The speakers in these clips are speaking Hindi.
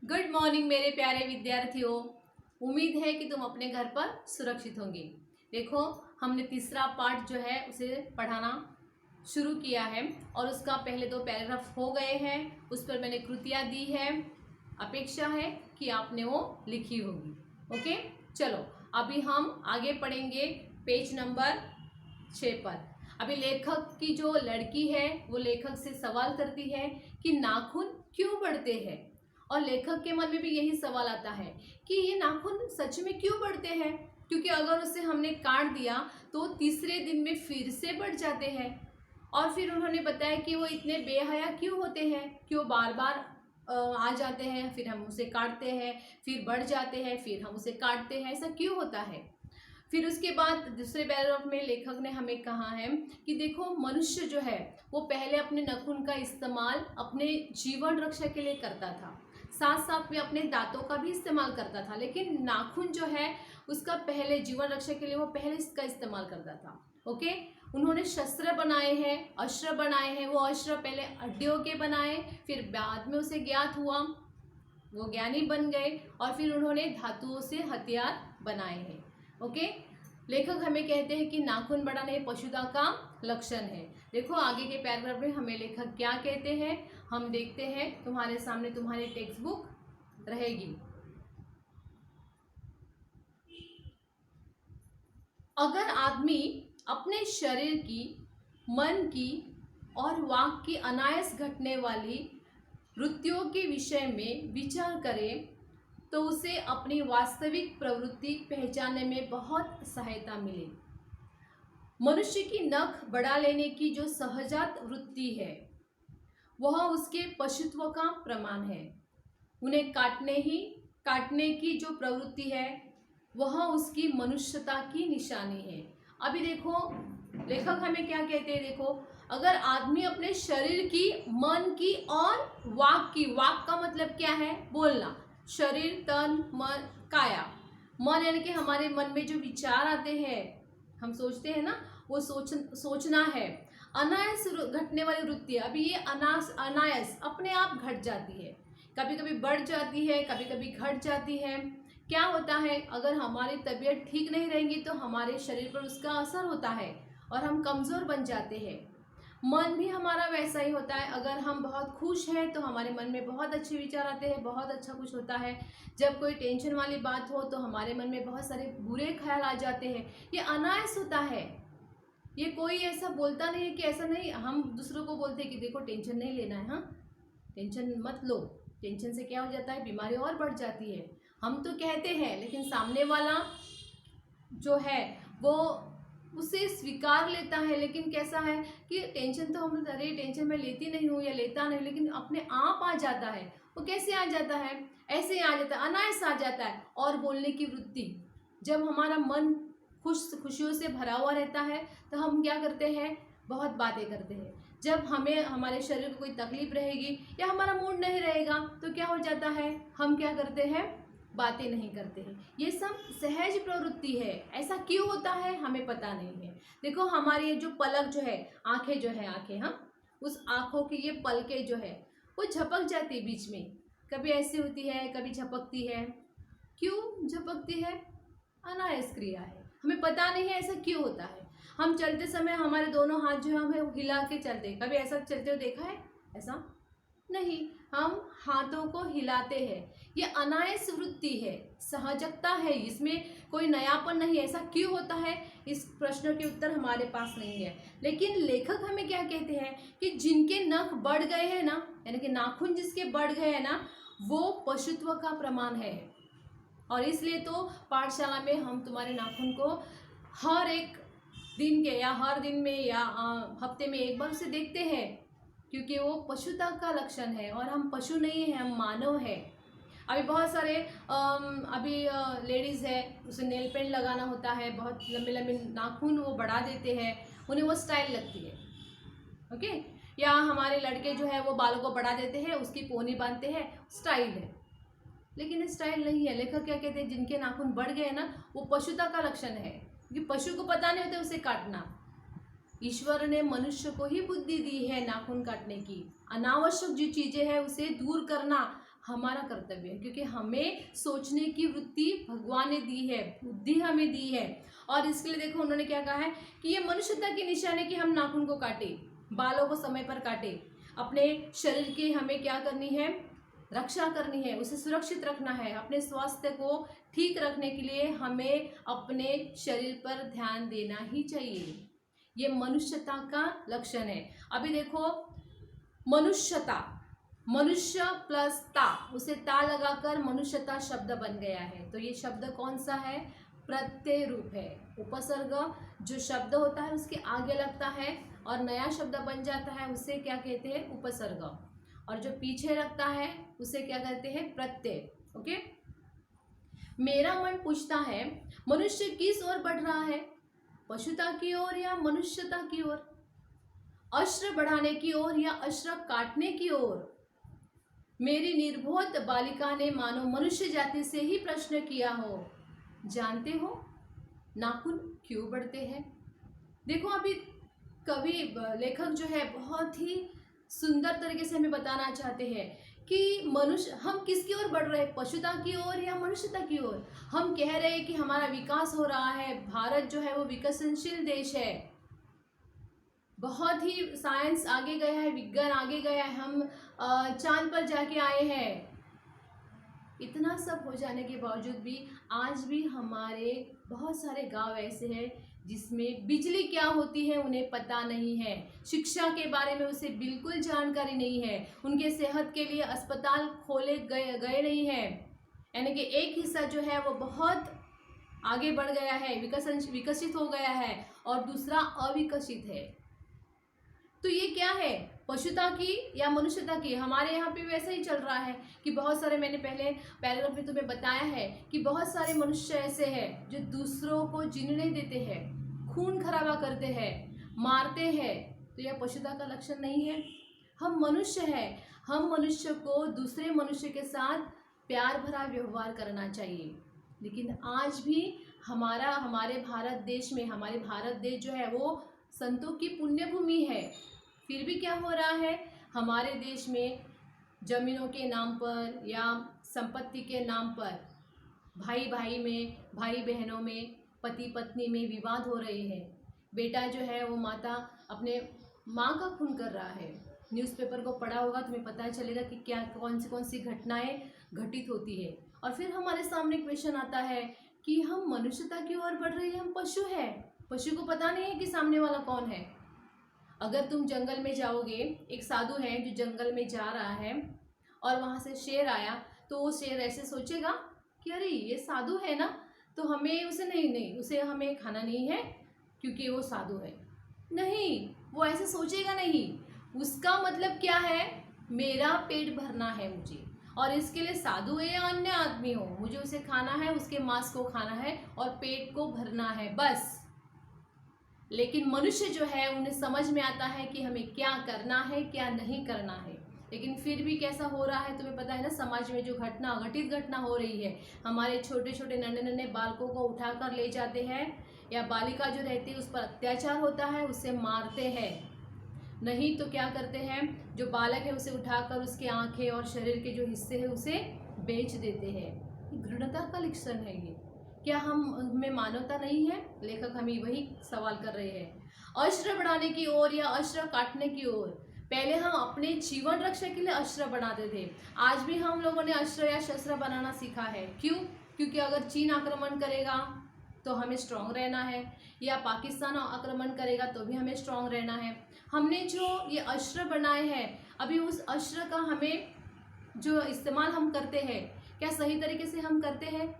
गुड मॉर्निंग मेरे प्यारे विद्यार्थियों। उम्मीद है कि तुम अपने घर पर सुरक्षित होंगे। देखो, हमने तीसरा पार्ट जो है उसे पढ़ाना शुरू किया है और उसका पहले 2 पैराग्राफ हो गए हैं। उस पर मैंने कृतियाँ दी है। अपेक्षा है कि आपने वो लिखी होगी। ओके, चलो अभी हम आगे पढ़ेंगे पेज नंबर 6 पर। अभी लेखक की जो लड़की है वो लेखक से सवाल करती है कि नाखून क्यों बढ़ते हैं, और लेखक के मन में भी यही सवाल आता है कि ये नाखून सच में क्यों बढ़ते हैं, क्योंकि अगर उसे हमने काट दिया तो तीसरे दिन में फिर से बढ़ जाते हैं। और फिर उन्होंने बताया कि वो इतने बेहया क्यों होते हैं, क्यों बार बार आ जाते हैं, फिर हम उसे काटते हैं, फिर बढ़ जाते हैं, फिर हम उसे काटते हैं, ऐसा क्यों होता है। फिर उसके बाद दूसरे पैराग्राफ में लेखक ने हमें कहा है कि देखो, मनुष्य जो है वो पहले अपने नाखून का इस्तेमाल अपने जीवन रक्षा के लिए करता था, साथ साथ में अपने दांतों का भी इस्तेमाल करता था, लेकिन नाखून जो है उसका पहले जीवन रक्षा के लिए वो पहले इसका इस्तेमाल करता था। ओके, उन्होंने शस्त्र बनाए हैं, अस्त्र बनाए हैं। वो अस्त्र पहले हड्डियों के बनाए, फिर बाद में उसे ज्ञात हुआ, वो ज्ञानी बन गए और फिर उन्होंने धातुओं से हथियार बनाए हैं। ओके, लेखक हमें कहते हैं कि नाखून बढ़ाना ये पशुता का लक्षण है। देखो आगे के पैराग्राफ में हमें लेखक क्या कहते हैं, हम देखते हैं। तुम्हारे सामने तुम्हारी टेक्स्ट बुक रहेगी। अगर आदमी अपने शरीर की, मन की और वाक की अनायास घटने वाली वृत्तियों के विषय में विचार करे तो उसे अपनी वास्तविक प्रवृत्ति पहचानने में बहुत सहायता मिले। मनुष्य की नख बढ़ा लेने की जो सहजात वृत्ति है वह उसके पशुत्व का प्रमाण है। उन्हें काटने की जो प्रवृत्ति है वह उसकी मनुष्यता की निशानी है। अभी देखो लेखक हमें क्या कहते हैं, देखो, अगर आदमी अपने शरीर की, मन की और वाक की, वाक का मतलब क्या है, बोलना, शरीर, तन, मन, काया। मन यानी कि हमारे मन में जो विचार आते हैं, हम सोचते हैं ना, वो सोचना है। अनायास घटने वाली वृत्ति, अभी ये अनायास अपने आप घट जाती है, कभी कभी बढ़ जाती है, कभी कभी घट जाती है। क्या होता है, अगर हमारी तबीयत ठीक नहीं रहेगी तो हमारे शरीर पर उसका असर होता है और हम कमज़ोर बन जाते हैं। मन भी हमारा वैसा ही होता है, अगर हम बहुत खुश हैं तो हमारे मन में बहुत अच्छे विचार आते हैं, बहुत अच्छा कुछ होता है। जब कोई टेंशन वाली बात हो तो हमारे मन में बहुत सारे बुरे ख्याल आ जाते हैं। ये अनायास होता है, ये कोई ऐसा बोलता नहीं है कि ऐसा नहीं। हम दूसरों को बोलते हैं कि देखो टेंशन नहीं लेना है, हाँ टेंशन मत लो, टेंशन से क्या हो जाता है, बीमारी और बढ़ जाती है। हम तो कहते हैं, लेकिन सामने वाला जो है वो उसे स्वीकार लेता है। लेकिन कैसा है कि टेंशन तो हम, अरे टेंशन मैं लेती नहीं हूँ या लेता नहीं, लेकिन अपने आप आ जाता है। वो कैसे आ जाता है, ऐसे आ जाता है, अनायास आ जाता है। और बोलने की वृत्ति, जब हमारा मन खुशियों से भरा हुआ रहता है तो हम क्या करते हैं, बहुत बातें करते हैं। जब हमें, हमारे शरीर को कोई तकलीफ रहेगी या हमारा मूड नहीं रहेगा तो क्या हो जाता है, हम क्या करते हैं, बातें नहीं करते हैं। ये सब सहज प्रवृत्ति है। ऐसा क्यों होता है हमें पता नहीं है। देखो हमारी ये जो पलक जो है, आंखें जो है, आंखें, हम उस आंखों की ये पलकें जो है वो झपक जाती है बीच में, कभी ऐसी होती है, कभी झपकती है। क्यों झपकती है, अनायास क्रिया है, हमें पता नहीं है ऐसा क्यों होता है। हम चलते समय हमारे दोनों हाथ जो है हमें हिला के चलते हैं, कभी ऐसा चलते हुए देखा है, ऐसा नहीं, हम हाथों को हिलाते हैं। ये अनायास वृत्ति है, सहजता है, इसमें कोई नयापन नहीं। ऐसा क्यों होता है, इस प्रश्न के उत्तर हमारे पास नहीं है। लेकिन लेखक हमें क्या कहते हैं कि जिनके नख बढ़ गए हैं ना, यानी कि नाखून जिसके बढ़ गए हैं ना, वो पशुत्व का प्रमाण है। और इसलिए तो पाठशाला में हम तुम्हारे नाखून को हर एक दिन के, या हर दिन में, या हफ्ते में एक बार उसे देखते हैं, क्योंकि वो पशुता का लक्षण है। और हम पशु नहीं हैं, हम मानव हैं। अभी बहुत सारे अभी लेडीज़ है, उसे नेल पेंट लगाना होता है, बहुत लंबे लंबे नाखून वो बढ़ा देते हैं, उन्हें वो स्टाइल लगती है। ओके, या हमारे लड़के जो है वो बालों को बढ़ा देते हैं, उसकी पोनी बांधते हैं, स्टाइल है। लेकिन स्टाइल नहीं है। लेखक क्या कहते हैं, जिनके नाखून बढ़ गए ना वो पशुता का लक्षण है, क्योंकि पशु को पता नहीं होता उसे काटना। ईश्वर ने मनुष्य को ही बुद्धि दी है नाखून काटने की। अनावश्यक जो चीज़ें हैं उसे दूर करना हमारा कर्तव्य है, क्योंकि हमें सोचने की वृत्ति भगवान ने दी है, बुद्धि हमें दी है। और इसके लिए देखो उन्होंने क्या कहा है कि ये मनुष्यता की निशानी है कि हम नाखून को काटे, बालों को समय पर काटे, अपने शरीर की हमें क्या करनी है, रक्षा करनी है, उसे सुरक्षित रखना है। अपने स्वास्थ्य को ठीक रखने के लिए हमें अपने शरीर पर ध्यान देना ही चाहिए। ये मनुष्यता का लक्षण है। अभी देखो मनुष्यता, मनुष्य प्लस ता, उसे ता लगाकर मनुष्यता शब्द बन गया है। तो ये शब्द कौन सा है, प्रत्यय रूप है। उपसर्ग जो शब्द होता है उसके आगे लगता है और नया शब्द बन जाता है, उसे क्या कहते हैं, उपसर्ग। और जो पीछे लगता है उसे क्या कहते हैं, प्रत्यय। ओके। मेरा मन पूछता है मनुष्य किस ओर बढ़ रहा है, पशुता की ओर या मनुष्यता की ओर, अश्र बढ़ाने की ओर या अश्र काटने की ओर। मेरी निर्बोध बालिका ने मानो मनुष्य जाति से ही प्रश्न किया हो, जानते हो नाखून क्यों बढ़ते हैं। देखो अभी कवि लेखक जो है बहुत ही सुंदर तरीके से हमें बताना चाहते हैं कि मनुष्य, हम किसकी ओर बढ़ रहे हैं, पशुता की ओर या मनुष्यता की ओर। हम कह रहे हैं कि हमारा विकास हो रहा है, भारत जो है वो विकसनशील देश है, बहुत ही साइंस आगे गया है, विज्ञान आगे गया है, हम चांद पर जाके आए हैं। इतना सब हो जाने के बावजूद भी आज भी हमारे बहुत सारे गांव ऐसे हैं जिसमें बिजली क्या होती है उन्हें पता नहीं है, शिक्षा के बारे में उसे बिल्कुल जानकारी नहीं है, उनके सेहत के लिए अस्पताल खोले गए नहीं हैं। यानी कि एक हिस्सा जो है वो बहुत आगे बढ़ गया है, विकसित हो गया है, और दूसरा अविकसित है। तो ये क्या है, पशुता की या मनुष्यता की। हमारे यहाँ पे वैसा ही चल रहा है कि बहुत सारे, मैंने पहले पैराग्राफ में तुम्हें बताया है कि बहुत सारे मनुष्य ऐसे हैं जो दूसरों को जीने नहीं देते हैं, खून खराबा करते हैं, मारते हैं। तो यह पशुता का लक्षण नहीं है। हम मनुष्य हैं, हम मनुष्य को दूसरे मनुष्य के साथ प्यार भरा व्यवहार करना चाहिए। लेकिन आज भी हमारे भारत देश में, हमारे भारत देश जो है वो संतों की पुण्य भूमि है, फिर भी क्या हो रहा है, हमारे देश में जमीनों के नाम पर या संपत्ति के नाम पर भाई भाई में, भाई बहनों में, पति पत्नी में विवाद हो रहे हैं। बेटा जो है वो माता अपने माँ का खून कर रहा है। न्यूज़पेपर को पढ़ा होगा, तुम्हें पता चलेगा कि क्या कौन सी घटनाएं घटित होती है। और फिर हमारे सामने क्वेश्चन आता है कि हम मनुष्यता की ओर बढ़ रहे हैं, हम पशु हैं। पशु को पता नहीं है कि सामने वाला कौन है। अगर तुम जंगल में जाओगे, एक साधु है जो जंगल में जा रहा है और वहाँ से शेर आया, तो वो शेर ऐसे सोचेगा कि अरे ये साधु है ना, तो हमें उसे नहीं उसे हमें खाना नहीं है क्योंकि वो साधु है। नहीं, वो ऐसे सोचेगा नहीं। उसका मतलब क्या है, मेरा पेट भरना है मुझे, और इसके लिए साधु है या अन्य आदमी हो, मुझे उसे खाना है, उसके मांस को खाना है और पेट को भरना है, बस। लेकिन मनुष्य जो है उन्हें समझ में आता है कि हमें क्या करना है, क्या नहीं करना है। लेकिन फिर भी कैसा हो रहा है, तुम्हें पता है ना, समाज में जो घटित घटना हो रही है, हमारे छोटे छोटे नन्हे बालकों को उठाकर ले जाते हैं, या बालिका जो रहती है उस पर अत्याचार होता है, उसे मारते हैं। नहीं तो क्या करते हैं, जो बालक है उसे उठाकर उसके आंखें और शरीर के जो हिस्से हैं उसे बेच देते हैं। घृणता का लक्षण है ये। क्या हमें मानवता नहीं है? लेखक हमें वही सवाल कर रहे हैं। अश्र बढ़ाने की ओर या अश्र काटने की ओर। पहले हम अपने जीवन रक्षा के लिए अश्र बनाते थे, आज भी हम लोगों ने अश्र या शस्त्र बनाना सीखा है। क्यों? क्योंकि अगर चीन आक्रमण करेगा तो हमें स्ट्रांग रहना है, या पाकिस्तान आक्रमण करेगा तो भी हमें स्ट्रांग रहना है। हमने जो ये अस्त्र बनाए हैं, अभी उस अस्त्र का हमें जो इस्तेमाल हम करते हैं, क्या सही तरीके से हम करते हैं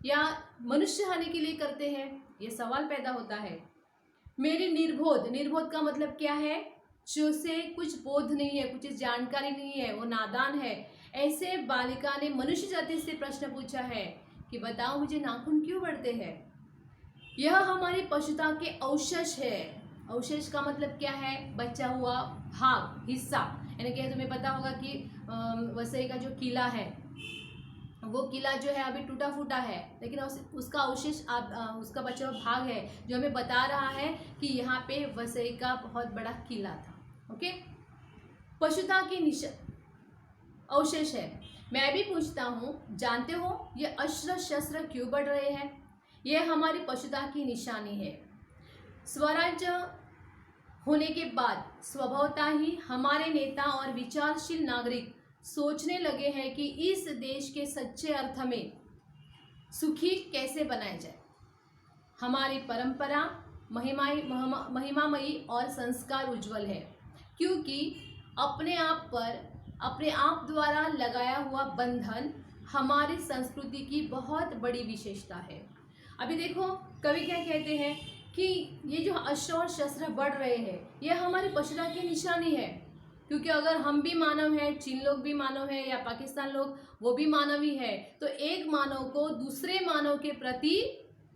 या मनुष्य हानि के लिए करते हैं, ये सवाल पैदा होता है। मेरी निर्बोध का मतलब क्या है, जो से कुछ बोध नहीं है, कुछ जानकारी नहीं है, वो नादान है। ऐसे बालिका ने मनुष्य जाति से प्रश्न पूछा है कि बताओ मुझे नाखून क्यों बढ़ते हैं। यह हमारी पशुता के अवशेष है। अवशेष का मतलब क्या है, बचा हुआ भाग, हिस्सा। यानी कि तुम्हें पता होगा कि वसई का जो किला है, वो किला जो है अभी टूटा फूटा है, लेकिन उसका अवशेष, उसका बचा हुआ भाग है जो हमें बता रहा है कि यहाँ पे वसई का बहुत बड़ा किला था। ओके, पशुता की अवशेष है। मैं भी पूछता हूँ, जानते हो ये अस्त्र शस्त्र क्यों बढ़ रहे हैं? ये हमारी पशुता की निशानी है। स्वराज्य होने के बाद स्वभावतः ही हमारे नेता और विचारशील नागरिक सोचने लगे हैं कि इस देश के सच्चे अर्थ में सुखी कैसे बनाया जाए। हमारी परंपरा महिमामयी और संस्कार उज्जवल है, क्योंकि अपने आप द्वारा लगाया हुआ बंधन हमारी संस्कृति की बहुत बड़ी विशेषता है। अभी देखो, कवि क्या कहते हैं कि ये जो अस्त्र और शस्त्र बढ़ रहे हैं, ये हमारी पशुता की निशानी है। क्योंकि अगर हम भी मानव हैं, चीन लोग भी मानव हैं, या पाकिस्तान लोग वो भी मानव ही है, तो एक मानव को दूसरे मानव के प्रति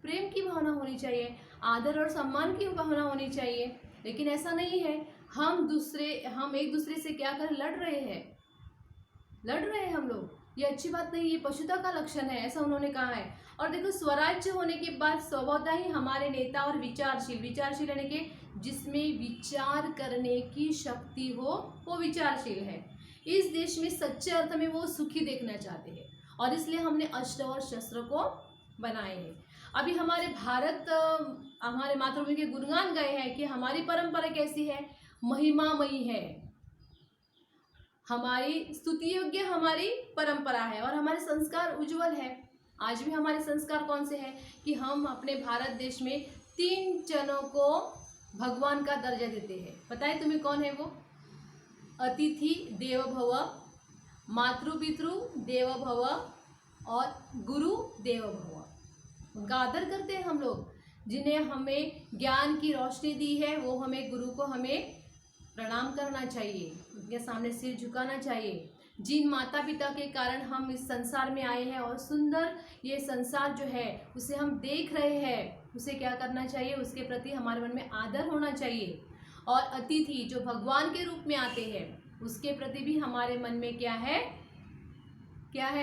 प्रेम की भावना होनी चाहिए, आदर और सम्मान की भावना होनी चाहिए। लेकिन ऐसा नहीं है, हम एक दूसरे से क्या कर लड़ रहे हैं हम लोग। ये अच्छी बात नहीं, ये पशुता का लक्षण है, ऐसा उन्होंने कहा है। और देखो, स्वराज्य होने के बाद स्वभावतः ही हमारे नेता और विचारशील यानी कि जिसमें विचार करने की शक्ति हो, वो विचारशील है। इस देश में सच्चे अर्थ में वो सुखी देखना चाहते हैं, और इसलिए हमने अस्त्र और शस्त्र को बनाए हैं। अभी हमारे मातृभूमि के गुणगान गए हैं कि हमारी परंपरा कैसी है, महिमामयी है, हमारी स्तुति योग्य हमारी परंपरा है, और हमारे संस्कार उज्जवल है। आज भी हमारे संस्कार कौन से हैं कि हम अपने भारत देश में 3 जनों को भगवान का दर्जा देते हैं। पता है तुम्हें कौन है वो? अतिथि देवो भव, मातृपितृ देवो भव और गुरु देवो भव। उनका आदर करते हैं हम लोग। जिन्हें हमें ज्ञान की रोशनी दी है, वो हमें गुरु को हमें प्रणाम करना चाहिए, उनके सामने सिर झुकाना चाहिए। जिन माता पिता के कारण हम इस संसार में आए हैं और सुंदर ये संसार जो है उसे हम देख रहे हैं, उसे क्या करना चाहिए, उसके प्रति हमारे मन में आदर होना चाहिए। और अतिथि जो भगवान के रूप में आते हैं, उसके प्रति भी हमारे मन में क्या है,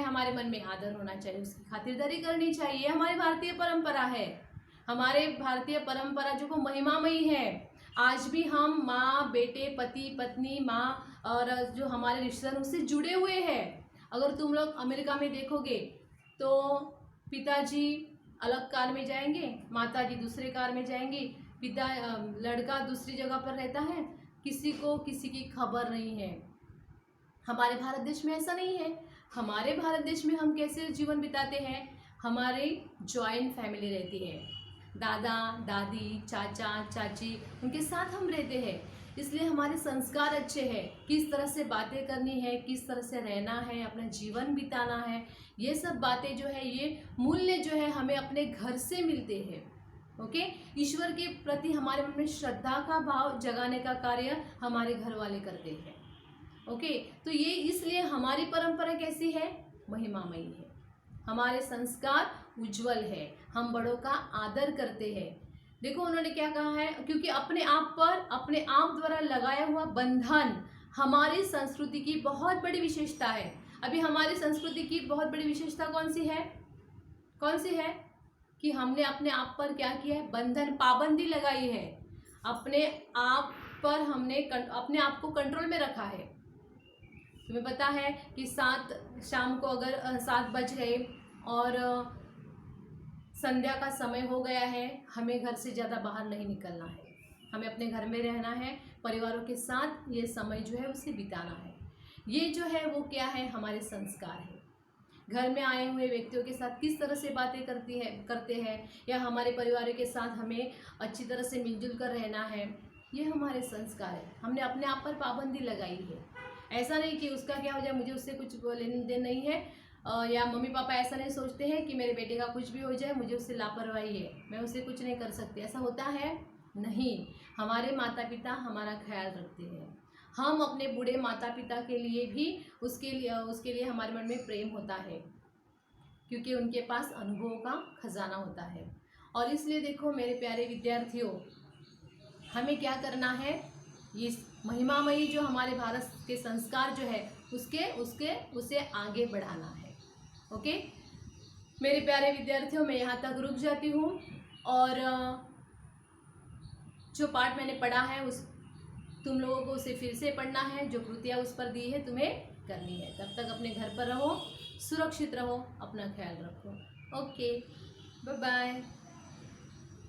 हमारे मन में आदर होना चाहिए, उसकी खातिरदारी करनी चाहिए। हमारी भारतीय परंपरा है, हमारे भारतीय परंपरा जो को महिमामयी है। आज भी हम माँ बेटे, पति पत्नी, माँ और जो हमारे रिश्तेदार उससे जुड़े हुए हैं। अगर तुम लोग अमेरिका में देखोगे तो पिताजी अलग कार में जाएंगे, माताजी दूसरे कार में जाएंगी, लड़का दूसरी जगह पर रहता है, किसी को किसी की खबर नहीं है। हमारे भारत देश में ऐसा नहीं है। हमारे भारत देश में हम कैसे जीवन बिताते हैं, हमारे जॉइंट फैमिली रहती है, दादा दादी चाचा चाची, उनके साथ हम रहते हैं। इसलिए हमारे संस्कार अच्छे हैं, किस तरह से बातें करनी है, किस तरह से रहना है, अपना जीवन बिताना है, ये सब बातें जो है, ये मूल्य जो है हमें अपने घर से मिलते हैं। ओके, ईश्वर के प्रति हमारे मन में श्रद्धा का भाव जगाने का कार्य हमारे घर वाले करते हैं। ओके, तो ये इसलिए हमारी परंपरा कैसी है, महिमामयी है, हमारे संस्कार उज्जवल है, हम बड़ों का आदर करते हैं। देखो उन्होंने क्या कहा है, क्योंकि अपने आप द्वारा लगाया हुआ बंधन हमारी संस्कृति की बहुत बड़ी विशेषता है। अभी हमारी संस्कृति की बहुत बड़ी विशेषता कौन सी है कि हमने अपने आप पर क्या किया है, बंधन, पाबंदी लगाई है। अपने आप पर हमने अपने आप को कंट्रोल में रखा है। तुम्हें पता है कि शाम को अगर 7 बज गए और संध्या का समय हो गया है, हमें घर से ज़्यादा बाहर नहीं निकलना है, हमें अपने घर में रहना है, परिवारों के साथ ये समय जो है उसे बिताना है। ये जो है वो क्या है, हमारे संस्कार है। घर में आए हुए व्यक्तियों के साथ किस तरह से बातें करते हैं, या हमारे परिवार के साथ हमें अच्छी तरह से मिलजुल कर रहना है, ये हमारे संस्कार है। हमने अपने आप पर पाबंदी लगाई है। ऐसा नहीं कि उसका क्या हो जाए, मुझे उससे कुछ लेन देन नहीं है, या मम्मी पापा ऐसा नहीं सोचते हैं कि मेरे बेटे का कुछ भी हो जाए, मुझे उससे लापरवाही है, मैं उससे कुछ नहीं कर सकती। ऐसा होता है नहीं। हमारे माता पिता हमारा ख्याल रखते हैं। हम अपने बूढ़े माता पिता के लिए भी उसके लिए हमारे मन में प्रेम होता है, क्योंकि उनके पास अनुभवों का खजाना होता है। और इसलिए देखो मेरे प्यारे विद्यार्थियों, हमें क्या करना है, इस महिमामयी जो हमारे भारत के संस्कार जो है उसे आगे बढ़ाना है। ओके मेरे प्यारे विद्यार्थियों, मैं यहाँ तक रुक जाती हूँ, और जो पाठ मैंने पढ़ा है उस तुम लोगों को उसे फिर से पढ़ना है। जो कृतियाँ उस पर दी है तुम्हें करनी है। तब तक अपने घर पर रहो, सुरक्षित रहो, अपना ख्याल रखो। Okay, bye bye.